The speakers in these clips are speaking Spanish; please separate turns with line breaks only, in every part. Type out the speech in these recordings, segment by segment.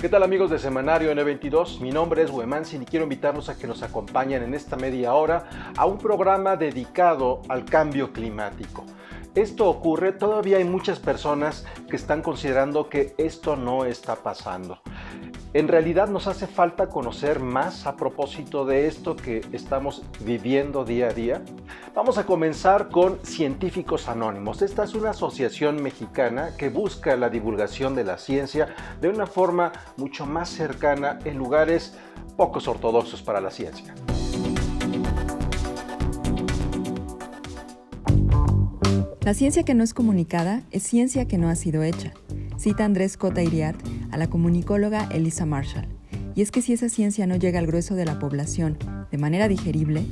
¿Qué tal, amigos de Semanario N22? Mi nombre es Huemansin y quiero invitarlos a que nos acompañen en esta media hora a un programa dedicado al cambio climático. Esto ocurre, todavía hay muchas personas que están considerando que esto no está pasando. En realidad nos hace falta conocer más a propósito de esto que estamos viviendo día a día. Vamos a comenzar con Científicos Anónimos. Esta es una asociación mexicana que busca la divulgación de la ciencia de una forma mucho más cercana en lugares pocos ortodoxos para la ciencia.
La ciencia que no es comunicada es ciencia que no ha sido hecha, cita Andrés Cota Iriart a la comunicóloga Elisa Marshall. Y es que si esa ciencia no llega al grueso de la población de manera digerible,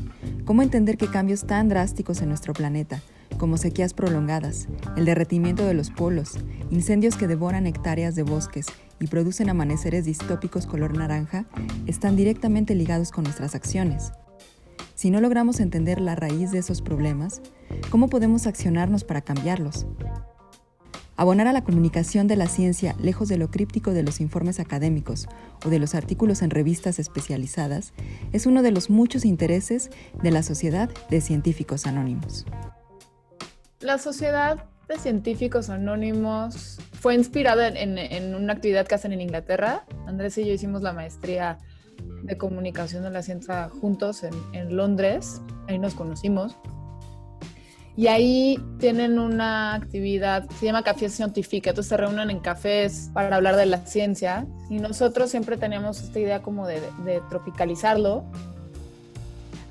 ¿cómo entender que cambios tan drásticos en nuestro planeta, como sequías prolongadas, el derretimiento de los polos, incendios que devoran hectáreas de bosques y producen amaneceres distópicos color naranja, están directamente ligados con nuestras acciones? Si no logramos entender la raíz de esos problemas, ¿cómo podemos accionarnos para cambiarlos? Abonar a la comunicación de la ciencia lejos de lo críptico de los informes académicos o de los artículos en revistas especializadas es uno de los muchos intereses de la Sociedad de Científicos Anónimos.
La Sociedad de Científicos Anónimos fue inspirada en una actividad que hacen en Inglaterra. Andrés y yo hicimos la maestría de comunicación de la ciencia juntos en Londres. Ahí nos conocimos. Y ahí tienen una actividad, se llama Café Científica, entonces se reúnen en cafés para hablar de la ciencia y nosotros siempre teníamos esta idea como de tropicalizarlo.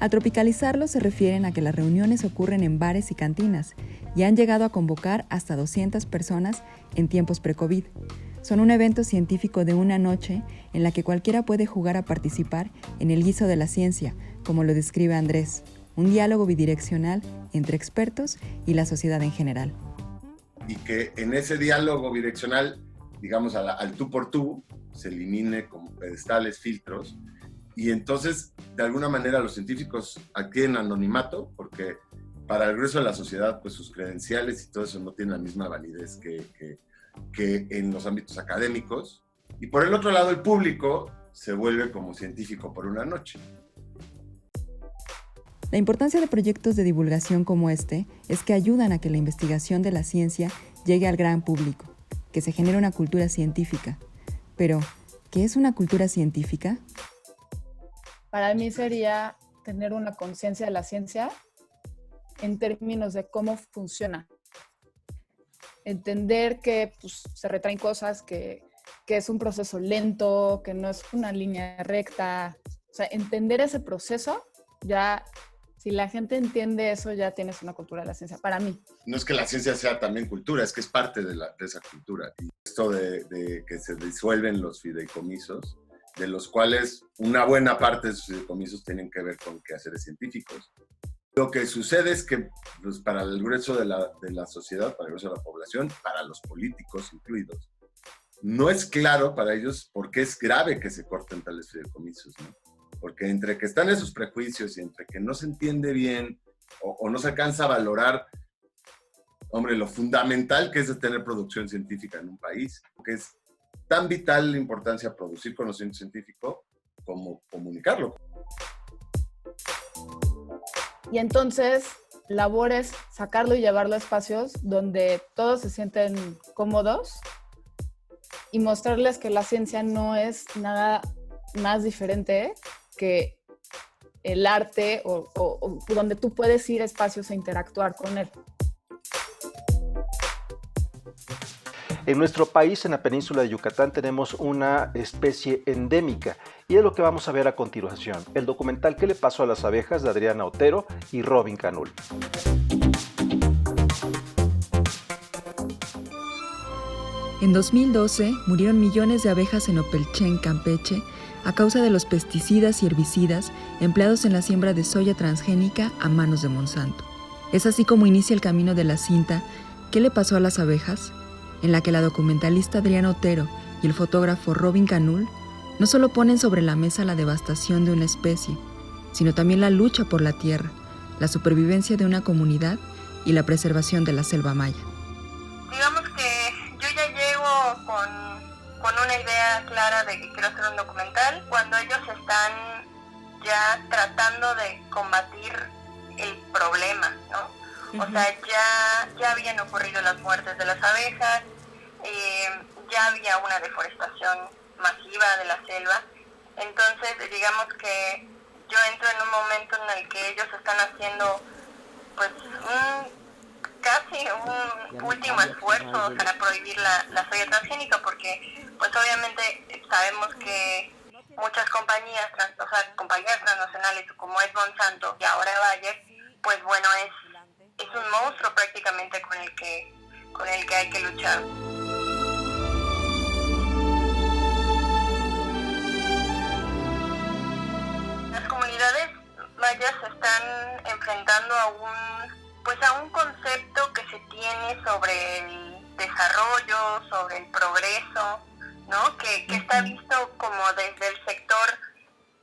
A tropicalizarlo se refieren a que las reuniones ocurren en bares y cantinas y han llegado a convocar hasta 200 personas en tiempos pre-COVID. Son un evento científico de una noche en la que cualquiera puede jugar a participar en el guiso de la ciencia, como lo describe Andrés. Un diálogo bidireccional entre expertos y la sociedad en general.
Y que en ese diálogo bidireccional, digamos al tú por tú, se elimine como pedestales, filtros, y entonces, de alguna manera, los científicos adquieren anonimato, porque para el grueso de la sociedad, pues sus credenciales y todo eso no tienen la misma validez que en los ámbitos académicos. Y por el otro lado, el público se vuelve como científico por una noche.
La importancia de proyectos de divulgación como este es que ayudan a que la investigación de la ciencia llegue al gran público, que se genere una cultura científica. Pero, ¿qué es una cultura científica?
Para mí sería tener una conciencia de la ciencia en términos de cómo funciona. Entender que se retraen cosas, que es un proceso lento, que no es una línea recta. O sea, entender ese proceso ya... Si la gente entiende eso, ya tienes una cultura de la ciencia, para mí.
No es que la ciencia sea también cultura, es que es parte de esa cultura. Y esto de que se disuelven los fideicomisos, de los cuales una buena parte de sus fideicomisos tienen que ver con quehaceres científicos. Lo que sucede es que pues, para el grueso de la sociedad, para el grueso de la población, para los políticos incluidos, no es claro para ellos por qué es grave que se corten tales fideicomisos, ¿no? Porque entre que están esos prejuicios y entre que no se entiende bien o no se alcanza a valorar, hombre, lo fundamental que es de tener producción científica en un país, que es tan vital la importancia de producir conocimiento científico como comunicarlo.
Y entonces, la labor es sacarlo y llevarlo a espacios donde todos se sienten cómodos y mostrarles que la ciencia no es nada más diferente que el arte o donde tú puedes ir a espacios a interactuar con él.
En nuestro país, en la península de Yucatán, tenemos una especie endémica y es lo que vamos a ver a continuación, el documental ¿Qué le pasó a las abejas? De Adriana Otero y Robin Canul.
En 2012 murieron millones de abejas en Opelchen, Campeche, a causa de los pesticidas y herbicidas empleados en la siembra de soya transgénica a manos de Monsanto. Es así como inicia el camino de la cinta ¿Qué le pasó a las abejas?, en la que la documentalista Adriana Otero y el fotógrafo Robin Canul no solo ponen sobre la mesa la devastación de una especie, sino también la lucha por la tierra, la supervivencia de una comunidad y la preservación de la selva maya.
Digamos que yo ya llego con una idea que clara de que quiero hacer un documental cuando ellos están ya tratando de combatir el problema, ¿no? O sea, ya habían ocurrido las muertes de las abejas, ya había una deforestación masiva de la selva. Entonces, digamos que yo entro en un momento en el que ellos están haciendo pues casi un último esfuerzo para prohibir la soya transgénica, porque pues obviamente sabemos que muchas compañías, compañías transnacionales como es Monsanto y ahora Bayer, pues bueno, es un monstruo prácticamente con el que hay que luchar. Las comunidades mayas se están enfrentando a un concepto que se tiene sobre el desarrollo, sobre el progreso, ¿no? Que está visto como desde el sector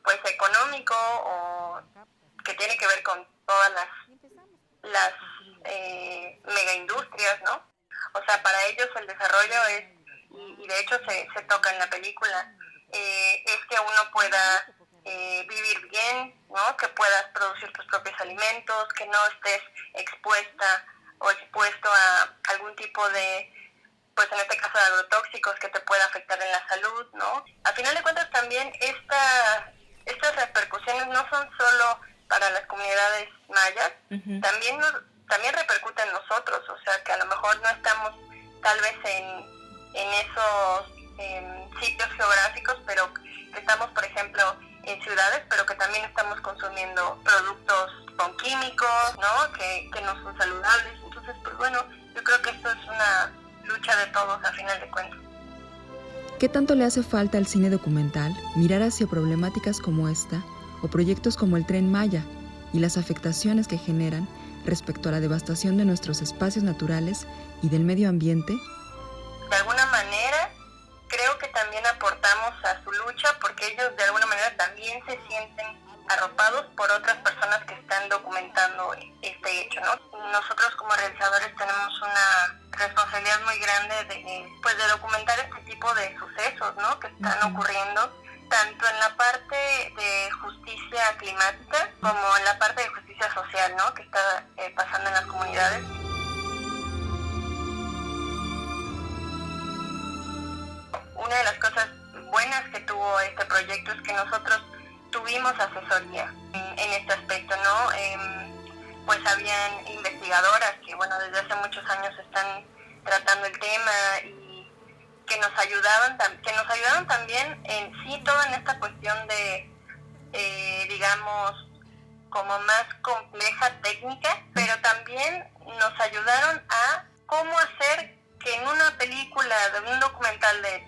pues económico, o que tiene que ver con todas las megaindustrias, ¿no? O sea, para ellos el desarrollo es, y de hecho se toca en la película, es que uno pueda vivir bien, ¿no? Que puedas producir tus propios alimentos, que no estés expuesta o expuesto a algún tipo de, pues en este caso de agrotóxicos que te pueda afectar en la salud, ¿no? A final de cuentas también estas repercusiones no son solo para las comunidades mayas, también repercuten en nosotros, o sea que a lo mejor no estamos tal vez en esos sitios geográficos, pero que estamos, por ejemplo, en ciudades, pero que también estamos consumiendo productos con químicos, ¿no? Que no son saludables. Entonces, pues bueno, yo creo que esto es una lucha de todos a final de cuentas.
¿Qué tanto le hace falta al cine documental mirar hacia problemáticas como esta o proyectos como el Tren Maya y las afectaciones que generan respecto a la devastación de nuestros espacios naturales y del medio ambiente?
De alguna manera, creo que también aportamos a su lucha porque ellos de alguna manera también se sienten arropados por otras personas que están documentando este hecho, ¿no? Nosotros como realizadores tenemos una responsabilidad muy grande de documentar este tipo de sucesos, ¿no? Que están ocurriendo tanto en la parte de justicia climática como en la parte de justicia social, ¿no? Que está pasando en las comunidades. Una de las cosas buenas que tuvo este proyecto es que nosotros tuvimos asesoría en este aspecto, ¿no? Pues habían investigadoras que, bueno, desde hace muchos años están tratando el tema y que nos ayudaron también en sí toda en esta cuestión de, digamos, como más compleja técnica, pero también nos ayudaron a cómo hacer que en una película, de un documental de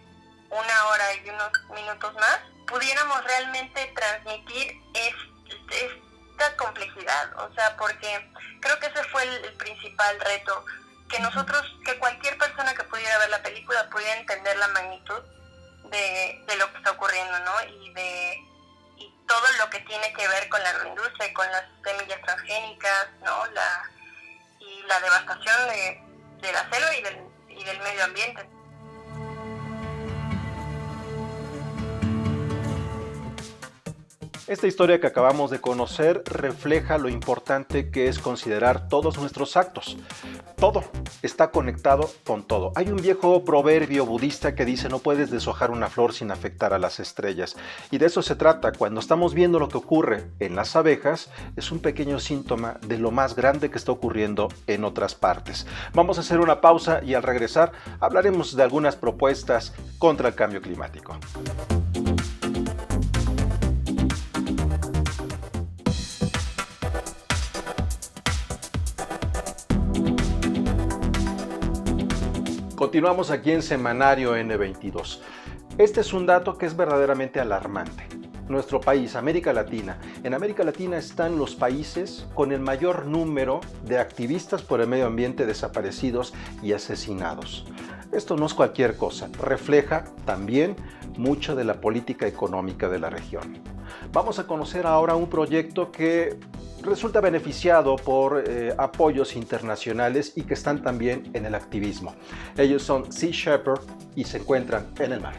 1 hora y unos minutos más, pudiéramos realmente transmitir esta complejidad, o sea, porque creo que ese fue el principal reto, que cualquier persona que pudiera ver la película pudiera entender la magnitud de lo que está ocurriendo, ¿no? Y todo lo que tiene que ver con la agroindustria y con las semillas transgénicas, ¿no? La devastación de la selva y del medio ambiente.
Esta historia que acabamos de conocer refleja lo importante que es considerar todos nuestros actos. Todo está conectado con todo. Hay un viejo proverbio budista que dice: no puedes deshojar una flor sin afectar a las estrellas. Y de eso se trata. Cuando estamos viendo lo que ocurre en las abejas, es un pequeño síntoma de lo más grande que está ocurriendo en otras partes. Vamos a hacer una pausa y al regresar hablaremos de algunas propuestas contra el cambio climático. Continuamos aquí en Semanario N22. Este es un dato que es verdaderamente alarmante. Nuestro país, América Latina. En América Latina están los países con el mayor número de activistas por el medio ambiente desaparecidos y asesinados. Esto no es cualquier cosa, refleja también mucho de la política económica de la región. Vamos a conocer ahora un proyecto que resulta beneficiado por apoyos internacionales y que están también en el activismo. Ellos son Sea Shepherd y se encuentran en el mar.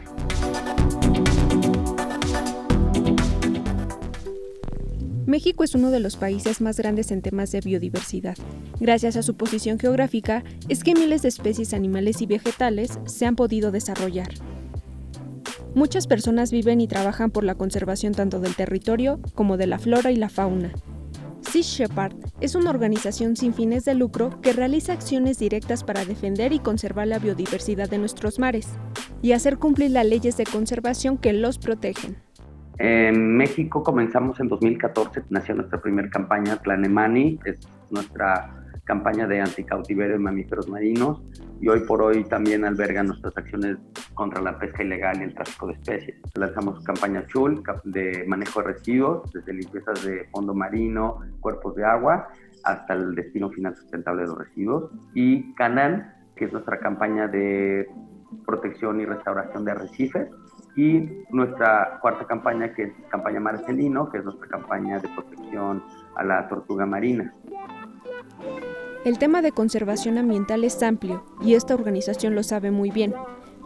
México es uno de los países más grandes en temas de biodiversidad. Gracias a su posición geográfica, es que miles de especies animales y vegetales se han podido desarrollar. Muchas personas viven y trabajan por la conservación tanto del territorio como de la flora y la fauna. Sea Shepherd es una organización sin fines de lucro que realiza acciones directas para defender y conservar la biodiversidad de nuestros mares y hacer cumplir las leyes de conservación que los protegen.
En México comenzamos en 2014, nació nuestra primera campaña, Tlanemani, es nuestra campaña de anticautiverio de mamíferos marinos, y hoy por hoy también alberga nuestras acciones contra la pesca ilegal y el tráfico de especies. Lanzamos campaña Chul de manejo de residuos, desde limpiezas de fondo marino, cuerpos de agua, hasta el destino final sustentable de los residuos, y Canal, que es nuestra campaña de protección y restauración de arrecifes, y nuestra cuarta campaña, que es campaña Marcelino, que es nuestra campaña de protección a la tortuga marina.
El tema de conservación ambiental es amplio y esta organización lo sabe muy bien,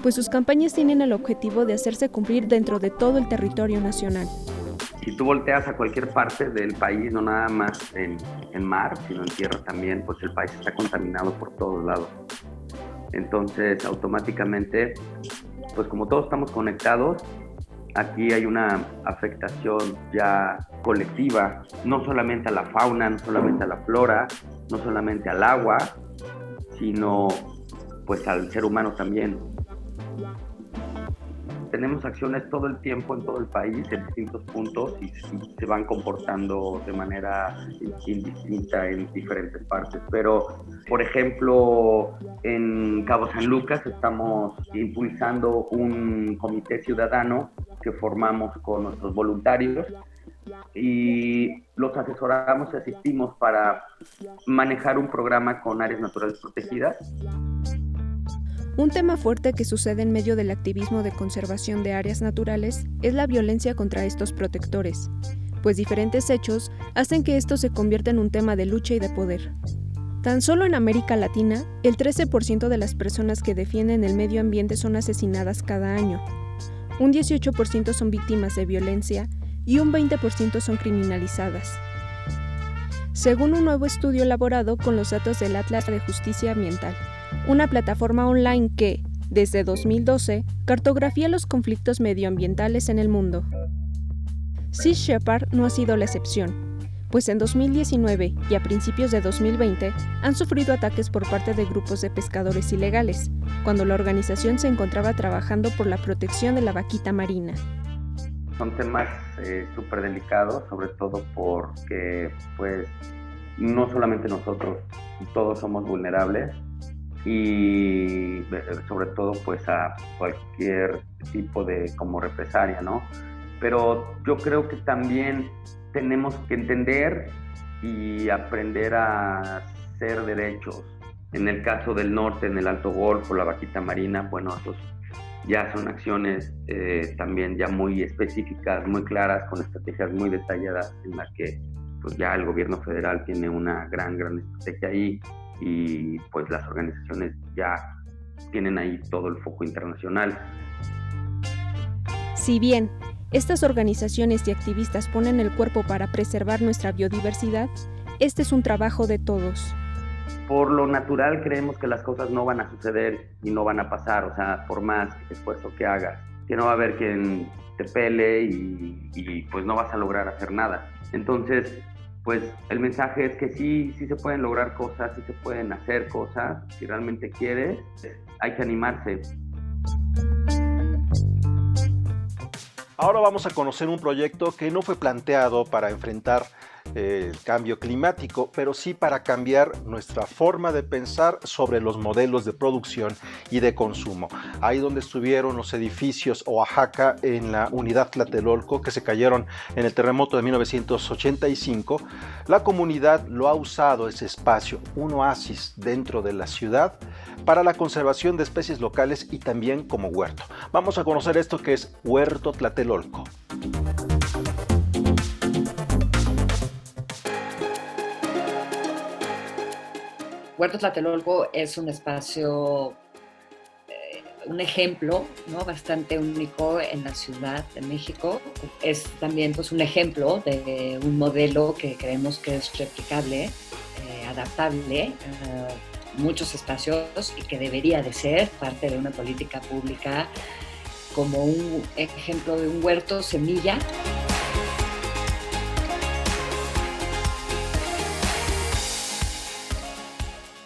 pues sus campañas tienen el objetivo de hacerse cumplir dentro de todo el territorio nacional.
Si tú volteas a cualquier parte del país, no nada más en mar, sino en tierra también, pues el país está contaminado por todos lados. Entonces, automáticamente, pues como todos estamos conectados, aquí hay una afectación ya colectiva, no solamente a la fauna, no solamente a la flora, no solamente al agua, sino pues al ser humano también. Tenemos acciones todo el tiempo en todo el país, en distintos puntos, y se van comportando de manera indistinta en diferentes partes. Pero, por ejemplo, en Cabo San Lucas estamos impulsando un comité ciudadano que formamos con nuestros voluntarios y los asesoramos y asistimos para manejar un programa con áreas naturales protegidas.
Un tema fuerte que sucede en medio del activismo de conservación de áreas naturales es la violencia contra estos protectores, pues diferentes hechos hacen que esto se convierta en un tema de lucha y de poder. Tan solo en América Latina, el 13% de las personas que defienden el medio ambiente son asesinadas cada año. Un 18% son víctimas de violencia y un 20% son criminalizadas. Según un nuevo estudio elaborado con los datos del Atlas de Justicia Ambiental, una plataforma online que, desde 2012, cartografía los conflictos medioambientales en el mundo. Sea Shepherd no ha sido la excepción, pues en 2019 y a principios de 2020 han sufrido ataques por parte de grupos de pescadores ilegales, cuando la organización se encontraba trabajando por la protección de la vaquita marina.
Son temas súper delicados, sobre todo porque pues, no solamente nosotros, todos somos vulnerables, y sobre todo pues a cualquier tipo de como represalia, ¿no? Pero yo creo que también tenemos que entender y aprender a hacer derechos. En el caso del norte, en el Alto Golfo, la vaquita marina, bueno, esos ya son acciones también ya muy específicas, muy claras, con estrategias muy detalladas en las que pues ya el gobierno federal tiene una gran estrategia ahí, y pues las organizaciones ya tienen ahí todo el foco internacional.
Si bien estas organizaciones y activistas ponen el cuerpo para preservar nuestra biodiversidad, este es un trabajo de todos.
Por lo natural creemos que las cosas no van a suceder y no van a pasar, o sea, por más esfuerzo que hagas, que no va a haber quien te pele y pues no vas a lograr hacer nada. Entonces, pues el mensaje es que sí se pueden lograr cosas, sí se pueden hacer cosas. Si realmente quieres, hay que animarse.
Ahora vamos a conocer un proyecto que no fue planteado para enfrentar el cambio climático, pero sí para cambiar nuestra forma de pensar sobre los modelos de producción y de consumo. Ahí donde estuvieron los edificios Oaxaca en la unidad Tlatelolco, que se cayeron en el terremoto de 1985, la comunidad lo ha usado ese espacio, un oasis dentro de la ciudad, para la conservación de especies locales y también como huerto. Vamos a conocer esto que es Huerto Tlatelolco.
Huerto Tlatelolco es un espacio un ejemplo, ¿no? Bastante único en la Ciudad de México. Es también pues, un ejemplo de un modelo que creemos que es replicable, adaptable a muchos espacios y que debería de ser parte de una política pública como un ejemplo de un huerto semilla.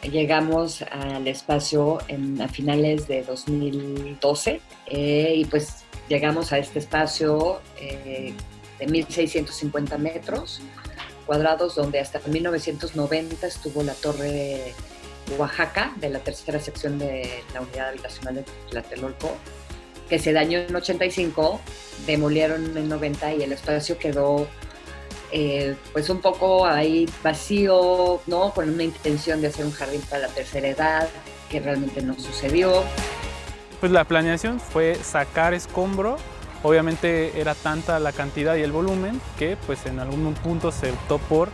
Llegamos al espacio a finales de 2012 y pues llegamos a este espacio de 1.650 metros cuadrados, donde hasta 1990 estuvo la Torre Oaxaca de la tercera sección de la Unidad Habitacional de Tlatelolco, que se dañó en 85, demolieron en 90 y el espacio quedó pues un poco ahí vacío, ¿no? Con una intención de hacer un jardín para la tercera edad, que realmente no sucedió.
Pues la planeación fue sacar escombro. Obviamente era tanta la cantidad y el volumen que pues en algún punto se optó por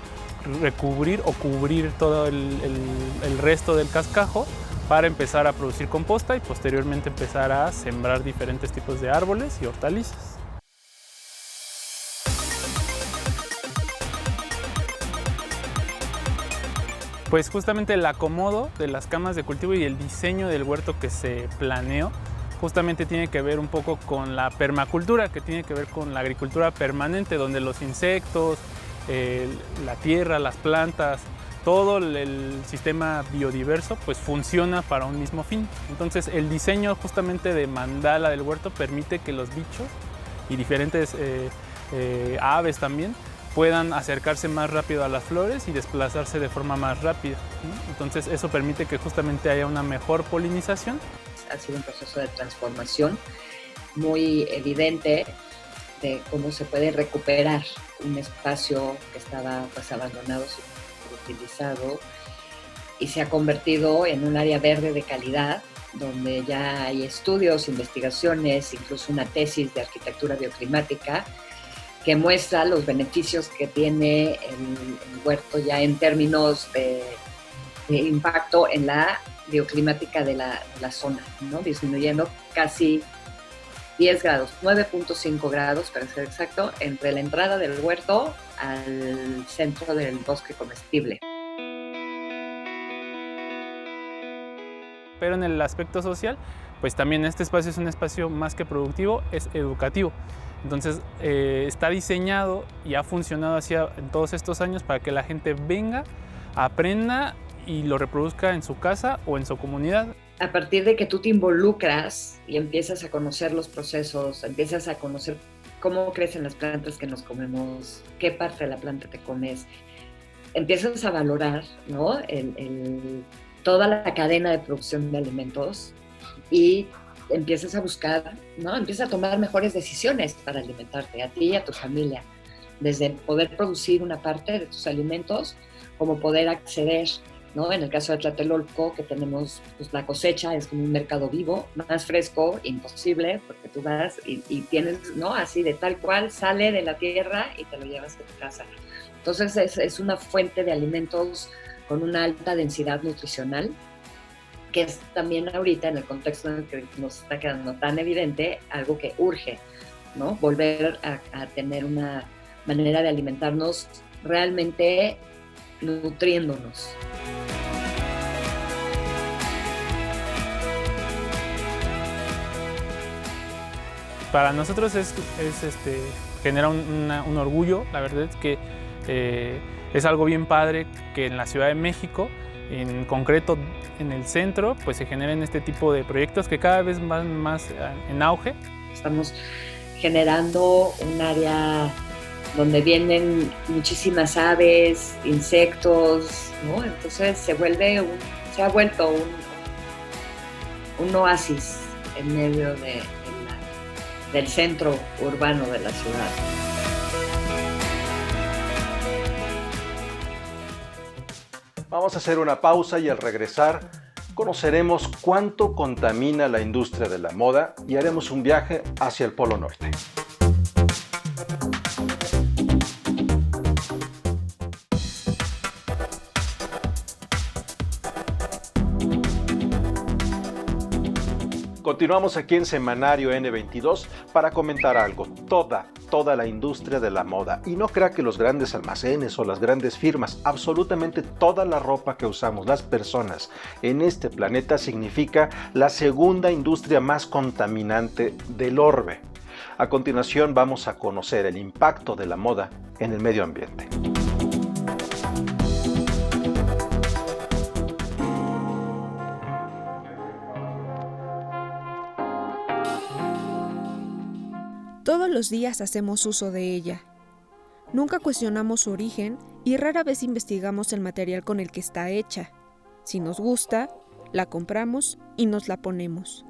recubrir o cubrir todo el resto del cascajo para empezar a producir composta y posteriormente empezar a sembrar diferentes tipos de árboles y hortalizas. Pues justamente el acomodo de las camas de cultivo y el diseño del huerto que se planeó justamente tiene que ver un poco con la permacultura, que tiene que ver con la agricultura permanente, donde los insectos, la tierra, las plantas, todo el sistema biodiverso pues funciona para un mismo fin. Entonces el diseño justamente de mandala del huerto permite que los bichos y diferentes aves también puedan acercarse más rápido a las flores y desplazarse de forma más rápida, ¿no? Entonces eso permite que justamente haya una mejor polinización.
Ha sido un proceso de transformación muy evidente de cómo se puede recuperar un espacio que estaba pues abandonado, subutilizado, y se ha convertido en un área verde de calidad, donde ya hay estudios, investigaciones, incluso una tesis de arquitectura bioclimática que muestra los beneficios que tiene el huerto ya en términos de impacto en la bioclimática de la zona, ¿no? Disminuyendo casi 10 grados, 9.5 grados para ser exacto, entre la entrada del huerto al centro del bosque comestible.
Pero en el aspecto social, pues también este espacio es un espacio más que productivo, es educativo. Entonces está diseñado y ha funcionado así en todos estos años para que la gente venga, aprenda y lo reproduzca en su casa o en su comunidad.
A partir de que tú te involucras y empiezas a conocer los procesos, empiezas a conocer cómo crecen las plantas que nos comemos, qué parte de la planta te comes, empiezas a valorar, ¿no? Toda la cadena de producción de alimentos y empiezas a buscar, ¿no? Empiezas a tomar mejores decisiones para alimentarte, a ti y a tu familia, desde poder producir una parte de tus alimentos, como poder acceder, ¿no? En el caso de Tlatelolco, que tenemos pues, la cosecha, es como un mercado vivo, más fresco, imposible, porque tú vas y tienes, ¿no? Así de tal cual, sale de la tierra y te lo llevas a tu casa. Entonces es una fuente de alimentos con una alta densidad nutricional, que es también ahorita, en el contexto en el que nos está quedando tan evidente, algo que urge, ¿no? Volver a tener una manera de alimentarnos realmente nutriéndonos.
Para nosotros genera un orgullo. La verdad es que es algo bien padre que en la Ciudad de México, en concreto en el centro, pues se generen este tipo de proyectos que cada vez van más en auge.
Estamos generando un área donde vienen muchísimas aves, insectos, ¿no? Entonces se ha vuelto un oasis en medio del centro urbano de la ciudad.
Vamos a hacer una pausa y al regresar conoceremos cuánto contamina la industria de la moda y haremos un viaje hacia el Polo Norte. Continuamos aquí en Semanario N22 para comentar algo. Toda la industria de la moda. Y no crea que los grandes almacenes o las grandes firmas, absolutamente toda la ropa que usamos las personas en este planeta significa la segunda industria más contaminante del orbe. A continuación vamos a conocer el impacto de la moda en el medio ambiente.
Todos los días hacemos uso de ella. Nunca cuestionamos su origen y rara vez investigamos el material con el que está hecha. Si nos gusta, la compramos y nos la ponemos.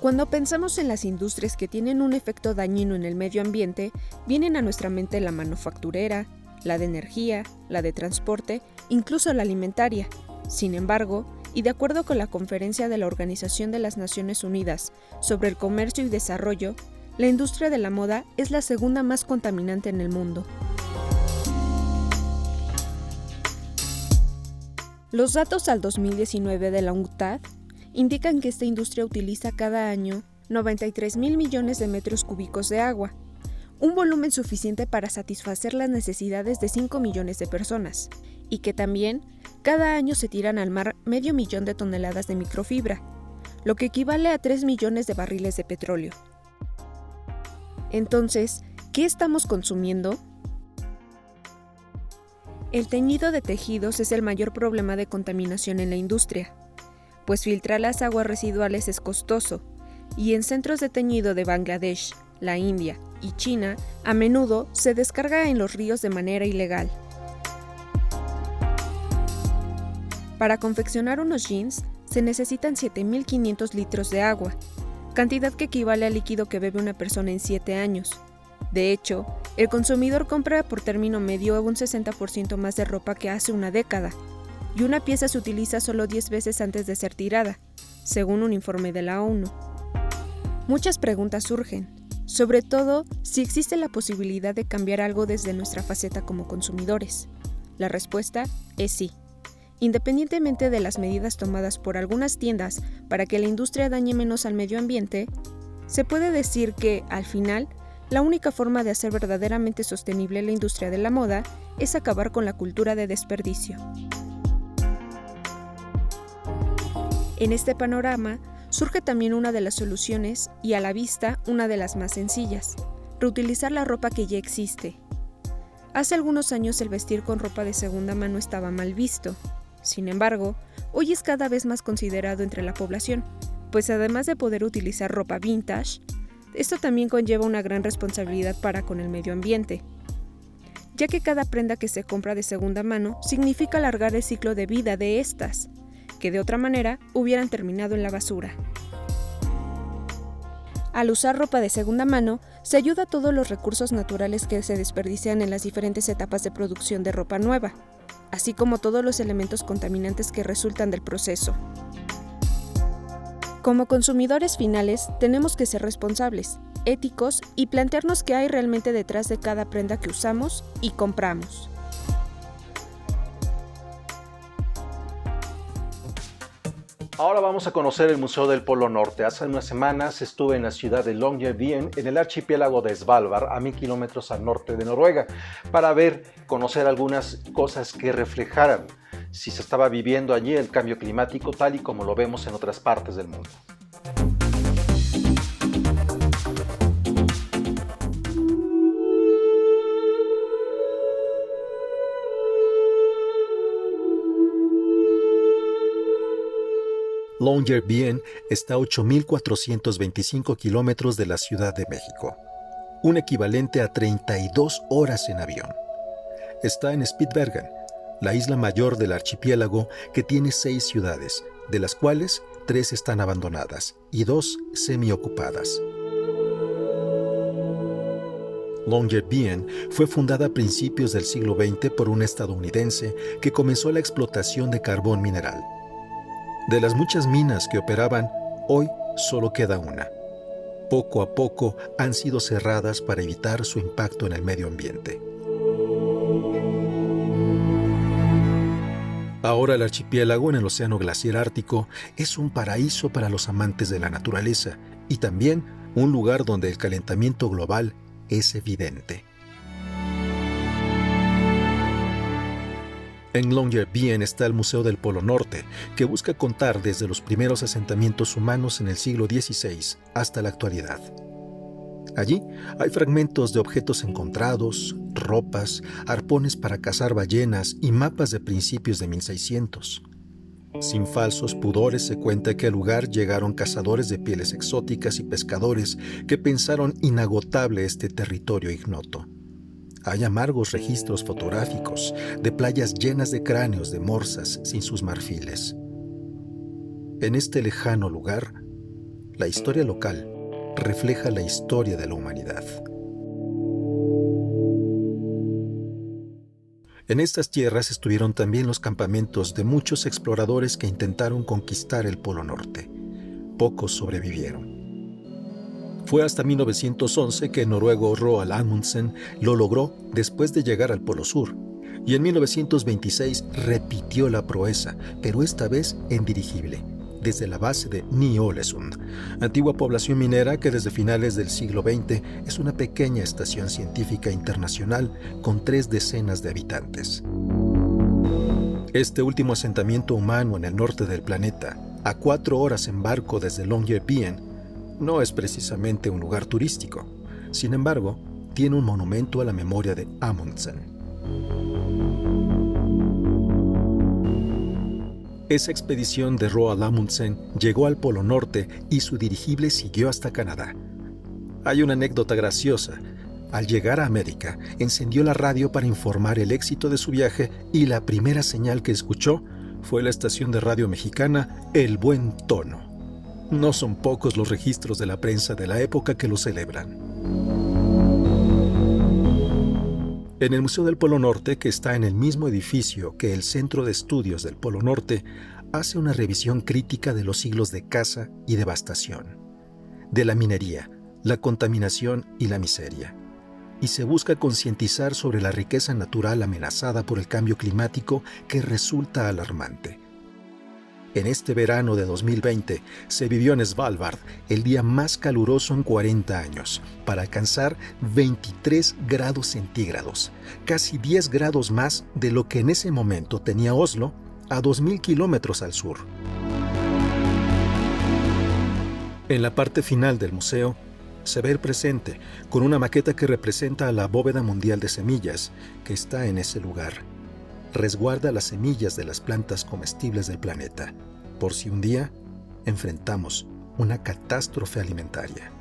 Cuando pensamos en las industrias que tienen un efecto dañino en el medio ambiente, vienen a nuestra mente la manufacturera, la de energía, la de transporte, incluso la alimentaria. Sin embargo, y de acuerdo con la Conferencia de la Organización de las Naciones Unidas sobre el Comercio y Desarrollo, la industria de la moda es la segunda más contaminante en el mundo. Los datos al 2019 de la UNCTAD indican que esta industria utiliza cada año 93,000 millones de metros cúbicos de agua, un volumen suficiente para satisfacer las necesidades de 5 millones de personas, y que también cada año se tiran al mar 500,000 de toneladas de microfibra, lo que equivale a 3 millones de barriles de petróleo. Entonces, ¿qué estamos consumiendo? El teñido de tejidos es el mayor problema de contaminación en la industria, pues filtrar las aguas residuales es costoso, y en centros de teñido de Bangladesh, la India y China, a menudo se descarga en los ríos de manera ilegal. Para confeccionar unos jeans se necesitan 7,500 litros de agua, cantidad que equivale al líquido que bebe una persona en 7 años. De hecho, el consumidor compra por término medio un 60% más de ropa que hace una década, y una pieza se utiliza solo 10 veces antes de ser tirada, según un informe de la ONU. Muchas preguntas surgen, sobre todo si existe la posibilidad de cambiar algo desde nuestra faceta como consumidores. La respuesta es sí. Independientemente de las medidas tomadas por algunas tiendas para que la industria dañe menos al medio ambiente, se puede decir que, al final, la única forma de hacer verdaderamente sostenible la industria de la moda es acabar con la cultura de desperdicio. En este panorama, surge también una de las soluciones y, a la vista, una de las más sencillas: reutilizar la ropa que ya existe. Hace algunos años el vestir con ropa de segunda mano estaba mal visto. Sin embargo, hoy es cada vez más considerado entre la población, pues además de poder utilizar ropa vintage, esto también conlleva una gran responsabilidad para con el medio ambiente, ya que cada prenda que se compra de segunda mano significa alargar el ciclo de vida de estas, que de otra manera hubieran terminado en la basura. Al usar ropa de segunda mano, se ayuda a todos los recursos naturales que se desperdician en las diferentes etapas de producción de ropa nueva, así como todos los elementos contaminantes que resultan del proceso. Como consumidores finales, tenemos que ser responsables, éticos y plantearnos qué hay realmente detrás de cada prenda que usamos y compramos.
Ahora vamos a conocer el Museo del Polo Norte. Hace unas semanas estuve en la ciudad de Longyearbyen, en el archipiélago de Svalbard, a 1000 kilómetros al norte de Noruega, para conocer algunas cosas que reflejaran si se estaba viviendo allí el cambio climático tal y como lo vemos en otras partes del mundo. Longyearbyen está a 8,425 kilómetros de la Ciudad de México, un equivalente a 32 horas en avión. Está en Spitsbergen, la isla mayor del archipiélago que tiene 6 ciudades, de las cuales 3 están abandonadas y 2 semiocupadas. Longyearbyen fue fundada a principios del siglo XX por un estadounidense que comenzó la explotación de carbón mineral. De las muchas minas que operaban, hoy solo queda una. Poco a poco han sido cerradas para evitar su impacto en el medio ambiente.
Ahora el archipiélago en el Océano Glaciar Ártico es un paraíso para los amantes de la naturaleza y también un lugar donde el calentamiento global es evidente. En Longyearbyen está el Museo del Polo Norte, que busca contar desde los primeros asentamientos humanos en el siglo XVI hasta la actualidad. Allí hay fragmentos de objetos encontrados, ropas, arpones para cazar ballenas y mapas de principios de 1600. Sin falsos pudores se cuenta que al lugar llegaron cazadores de pieles exóticas y pescadores que pensaron inagotable este territorio ignoto. Hay amargos registros fotográficos de playas llenas de cráneos de morsas sin sus marfiles. En este lejano lugar, la historia local refleja la historia de la humanidad. En estas tierras estuvieron también los campamentos de muchos exploradores que intentaron conquistar el Polo Norte. Pocos sobrevivieron. Fue hasta 1911 que el noruego Roald Amundsen lo logró después de llegar al Polo Sur, y en 1926 repitió la proeza, pero esta vez en dirigible, desde la base de Ny-Ålesund, antigua población minera que desde finales del siglo XX es una pequeña estación científica internacional con 3 decenas de habitantes. Este último asentamiento humano en el norte del planeta, a 4 horas en barco desde Longyearbyen, no es precisamente un lugar turístico. Sin embargo, tiene un monumento a la memoria de Amundsen. Esa expedición de Roald Amundsen llegó al Polo Norte y su dirigible siguió hasta Canadá. Hay una anécdota graciosa. Al llegar a América, encendió la radio para informar el éxito de su viaje y la primera señal que escuchó fue la estación de radio mexicana El Buen Tono. No son pocos los registros de la prensa de la época que lo celebran. En el Museo del Polo Norte, que está en el mismo edificio que el Centro de Estudios del Polo Norte, hace una revisión crítica de los siglos de caza y devastación, de la minería, la contaminación y la miseria, y se busca concientizar sobre la riqueza natural amenazada por el cambio climático que resulta alarmante. En este verano de 2020 se vivió en Svalbard el día más caluroso en 40 años, para alcanzar 23 grados centígrados, casi 10 grados más de lo que en ese momento tenía Oslo, a 2.000 kilómetros al sur. En la parte final del museo se ve el presente, con una maqueta que representa a la bóveda mundial de semillas que está en ese lugar. Resguarda las semillas de las plantas comestibles del planeta, por si un día enfrentamos una catástrofe alimentaria.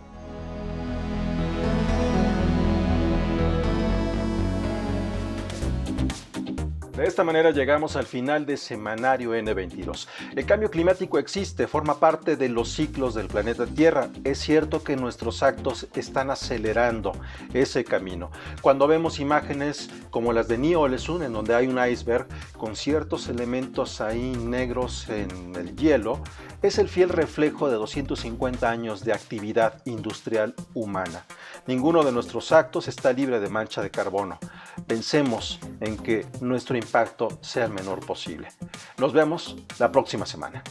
De esta manera llegamos al final de Semanario N22. El cambio climático existe, forma parte de los ciclos del planeta Tierra. Es cierto que nuestros actos están acelerando ese camino. Cuando vemos imágenes como las de Ny-Ålesund, en donde hay un iceberg con ciertos elementos ahí negros en el hielo, es el fiel reflejo de 250 años de actividad industrial humana. Ninguno de nuestros actos está libre de mancha de carbono. Pensemos en que nuestro impacto sea el menor posible. Nos vemos la próxima semana.